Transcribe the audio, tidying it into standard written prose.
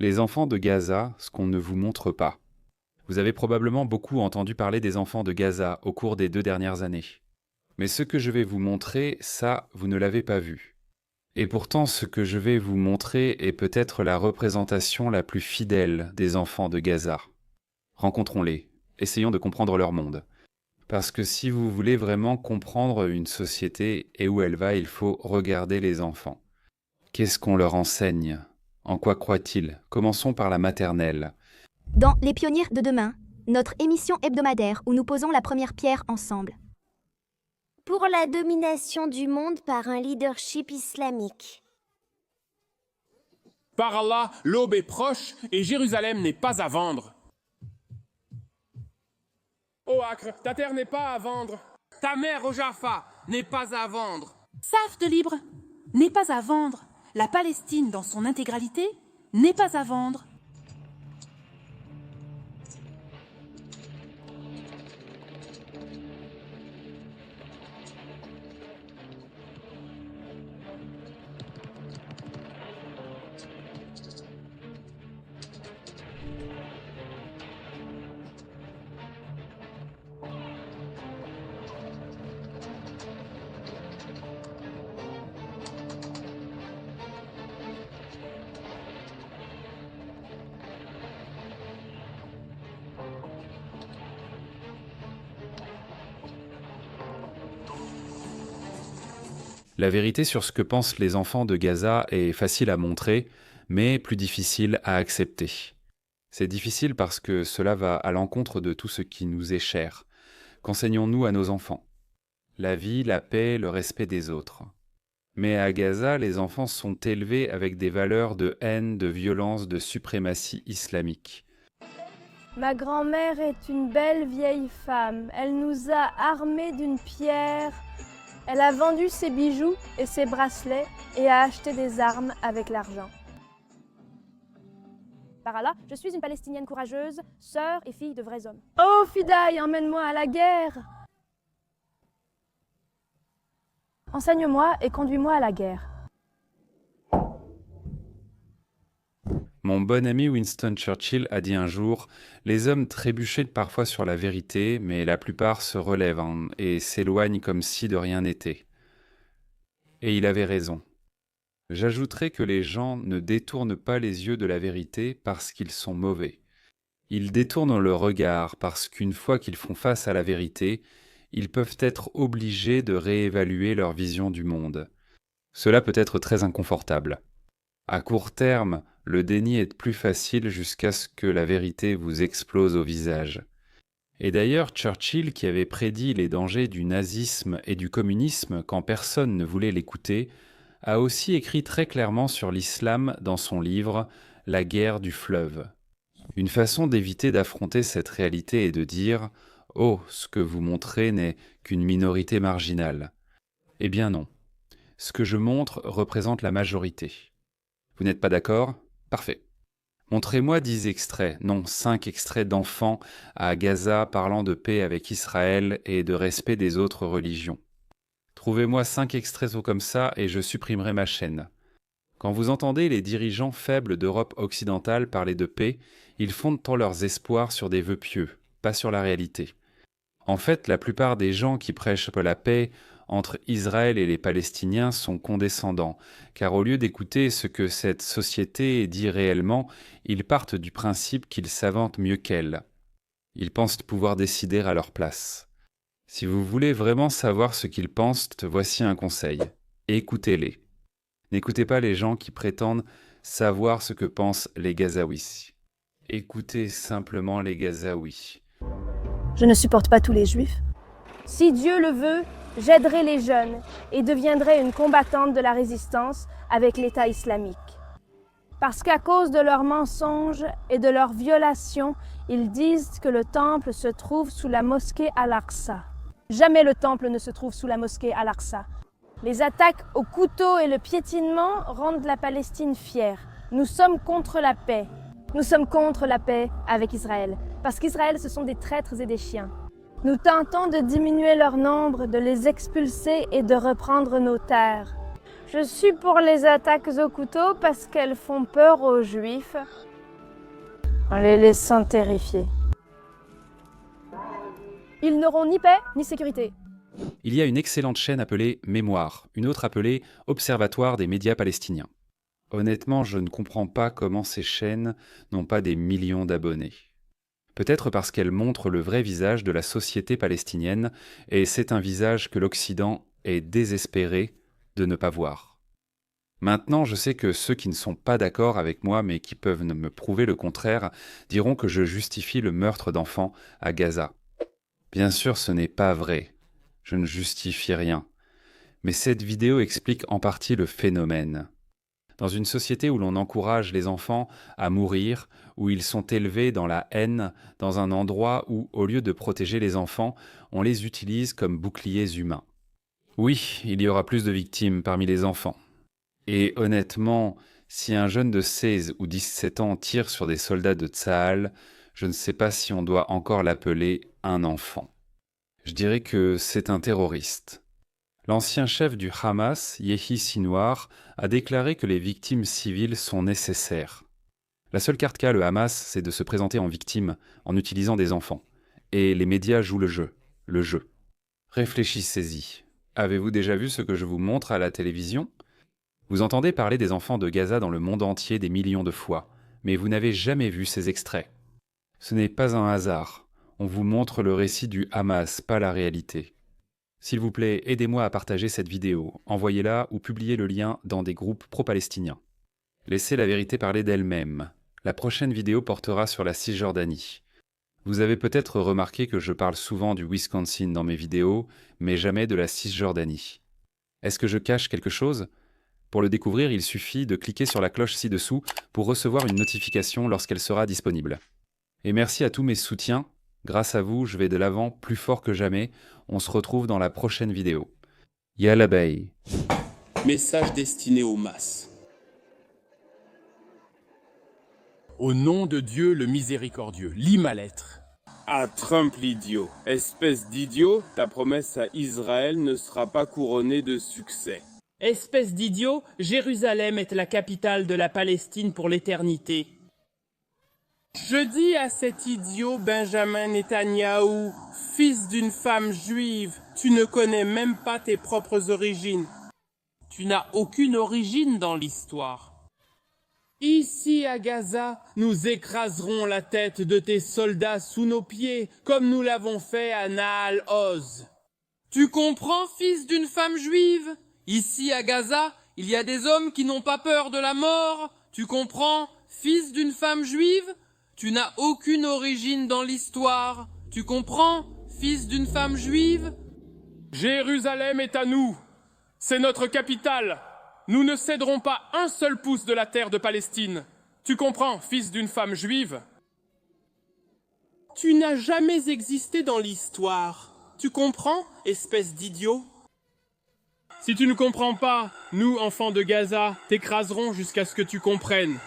Les enfants de Gaza, ce qu'on ne vous montre pas. Vous avez probablement beaucoup entendu parler des enfants de Gaza au cours des 2 dernières années. Mais ce que je vais vous montrer, ça, vous ne l'avez pas vu. Et pourtant, ce que je vais vous montrer est peut-être la représentation la plus fidèle des enfants de Gaza. Rencontrons-les, essayons de comprendre leur monde. Parce que si vous voulez vraiment comprendre une société et où elle va, il faut regarder les enfants. Qu'est-ce qu'on leur enseigne? En quoi croient-ils? Commençons par la maternelle. Dans Les Pionniers de demain, notre émission hebdomadaire où nous posons la première pierre ensemble. Pour la domination du monde par un leadership islamique. Par Allah, l'aube est proche et Jérusalem n'est pas à vendre. Ô Acre, ta terre n'est pas à vendre. Ta mère au Jaffa n'est pas à vendre. Saf de Libre n'est pas à vendre. La Palestine dans son intégralité n'est pas à vendre. La vérité sur ce que pensent les enfants de Gaza est facile à montrer, mais plus difficile à accepter. C'est difficile parce que cela va à l'encontre de tout ce qui nous est cher. Qu'enseignons-nous à nos enfants? La vie, la paix, le respect des autres. Mais à Gaza, les enfants sont élevés avec des valeurs de haine, de violence, de suprématie islamique. Ma grand-mère est une belle vieille femme. Elle nous a armés d'une pierre. Elle a vendu ses bijoux et ses bracelets et a acheté des armes avec l'argent. Par Allah, je suis une Palestinienne courageuse, sœur et fille de vrais hommes. Oh Fidaï, emmène-moi à la guerre! Enseigne-moi et conduis-moi à la guerre. Mon bon ami Winston Churchill a dit un jour « Les hommes trébuchaient parfois sur la vérité, mais la plupart se relèvent et s'éloignent comme si de rien n'était. » Et il avait raison. J'ajouterai que les gens ne détournent pas les yeux de la vérité parce qu'ils sont mauvais. Ils détournent le regard parce qu'une fois qu'ils font face à la vérité, ils peuvent être obligés de réévaluer leur vision du monde. Cela peut être très inconfortable. À court terme, le déni est plus facile jusqu'à ce que la vérité vous explose au visage. Et d'ailleurs, Churchill, qui avait prédit les dangers du nazisme et du communisme quand personne ne voulait l'écouter, a aussi écrit très clairement sur l'islam dans son livre « La guerre du fleuve ». Une façon d'éviter d'affronter cette réalité est de dire « Oh, ce que vous montrez n'est qu'une minorité marginale ». Eh bien non. Ce que je montre représente la majorité. Vous n'êtes pas d'accord? Parfait. Montrez-moi 10 extraits, non 5 extraits d'enfants à Gaza parlant de paix avec Israël et de respect des autres religions. Trouvez-moi 5 extraits comme ça et je supprimerai ma chaîne. Quand vous entendez les dirigeants faibles d'Europe occidentale parler de paix, ils fondent tant leurs espoirs sur des vœux pieux, pas sur la réalité. En fait, la plupart des gens qui prêchent la paix entre Israël et les Palestiniens sont condescendants, car au lieu d'écouter ce que cette société dit réellement, ils partent du principe qu'ils s'inventent mieux qu'elle. Ils pensent pouvoir décider à leur place. Si vous voulez vraiment savoir ce qu'ils pensent, voici un conseil. Écoutez-les. N'écoutez pas les gens qui prétendent savoir ce que pensent les Gazaouis. Écoutez simplement les Gazaouis. Je ne supporte pas tous les juifs. Si Dieu le veut, j'aiderai les jeunes et deviendrai une combattante de la résistance avec l'État islamique. Parce qu'à cause de leurs mensonges et de leurs violations, ils disent que le temple se trouve sous la mosquée Al-Aqsa. Jamais le temple ne se trouve sous la mosquée Al-Aqsa. Les attaques au couteau et le piétinement rendent la Palestine fière. Nous sommes contre la paix. Nous sommes contre la paix avec Israël. Parce qu'Israël, ce sont des traîtres et des chiens. Nous tentons de diminuer leur nombre, de les expulser et de reprendre nos terres. Je suis pour les attaques au couteau parce qu'elles font peur aux Juifs en les laissant terrifiés. Ils n'auront ni paix ni sécurité. Il y a une excellente chaîne appelée Mémoire, une autre appelée Observatoire des médias palestiniens. Honnêtement, je ne comprends pas comment ces chaînes n'ont pas des millions d'abonnés. Peut-être parce qu'elles montrent le vrai visage de la société palestinienne, et c'est un visage que l'Occident est désespéré de ne pas voir. Maintenant, je sais que ceux qui ne sont pas d'accord avec moi, mais qui peuvent me prouver le contraire, diront que je justifie le meurtre d'enfants à Gaza. Bien sûr, ce n'est pas vrai. Je ne justifie rien. Mais cette vidéo explique en partie le phénomène. Dans une société où l'on encourage les enfants à mourir, où ils sont élevés dans la haine, dans un endroit où, au lieu de protéger les enfants, on les utilise comme boucliers humains. Oui, il y aura plus de victimes parmi les enfants. Et honnêtement, si un jeune de 16 ou 17 ans tire sur des soldats de Tsahal, je ne sais pas si on doit encore l'appeler un enfant. Je dirais que c'est un terroriste. L'ancien chef du Hamas, Yehia Sinwar, a déclaré que les victimes civiles sont nécessaires. La seule carte qu'a le Hamas, c'est de se présenter en victime en utilisant des enfants. Et les médias jouent le jeu. Le jeu. Réfléchissez-y. Avez-vous déjà vu ce que je vous montre à la télévision ? Vous entendez parler des enfants de Gaza dans le monde entier des millions de fois, mais vous n'avez jamais vu ces extraits. Ce n'est pas un hasard. On vous montre le récit du Hamas, pas la réalité. S'il vous plaît, aidez-moi à partager cette vidéo, envoyez-la ou publiez le lien dans des groupes pro-palestiniens. Laissez la vérité parler d'elle-même. La prochaine vidéo portera sur la Cisjordanie. Vous avez peut-être remarqué que je parle souvent du Wisconsin dans mes vidéos, mais jamais de la Cisjordanie. Est-ce que je cache quelque chose ? Pour le découvrir, il suffit de cliquer sur la cloche ci-dessous pour recevoir une notification lorsqu'elle sera disponible. Et merci à tous mes soutiens. Grâce à vous, je vais de l'avant plus fort que jamais. On se retrouve dans la prochaine vidéo. Yalla bye. Message destiné aux masses. Au nom de Dieu le miséricordieux, lis ma lettre. À Trump l'idiot. Espèce d'idiot, ta promesse à Israël ne sera pas couronnée de succès. Espèce d'idiot, Jérusalem est la capitale de la Palestine pour l'éternité. Je dis à cet idiot Benjamin Netanyahou, fils d'une femme juive, tu ne connais même pas tes propres origines. Tu n'as aucune origine dans l'histoire. Ici à Gaza, nous écraserons la tête de tes soldats sous nos pieds, comme nous l'avons fait à Naal Oz. Tu comprends, fils d'une femme juive ? Ici à Gaza, il y a des hommes qui n'ont pas peur de la mort. Tu comprends, fils d'une femme juive ? Tu n'as aucune origine dans l'histoire. Tu comprends, fils d'une femme juive ? Jérusalem est à nous. C'est notre capitale. Nous ne céderons pas un seul pouce de la terre de Palestine. Tu comprends, fils d'une femme juive ? Tu n'as jamais existé dans l'histoire. Tu comprends, espèce d'idiot ? Si tu ne comprends pas, nous, enfants de Gaza, t'écraserons jusqu'à ce que tu comprennes.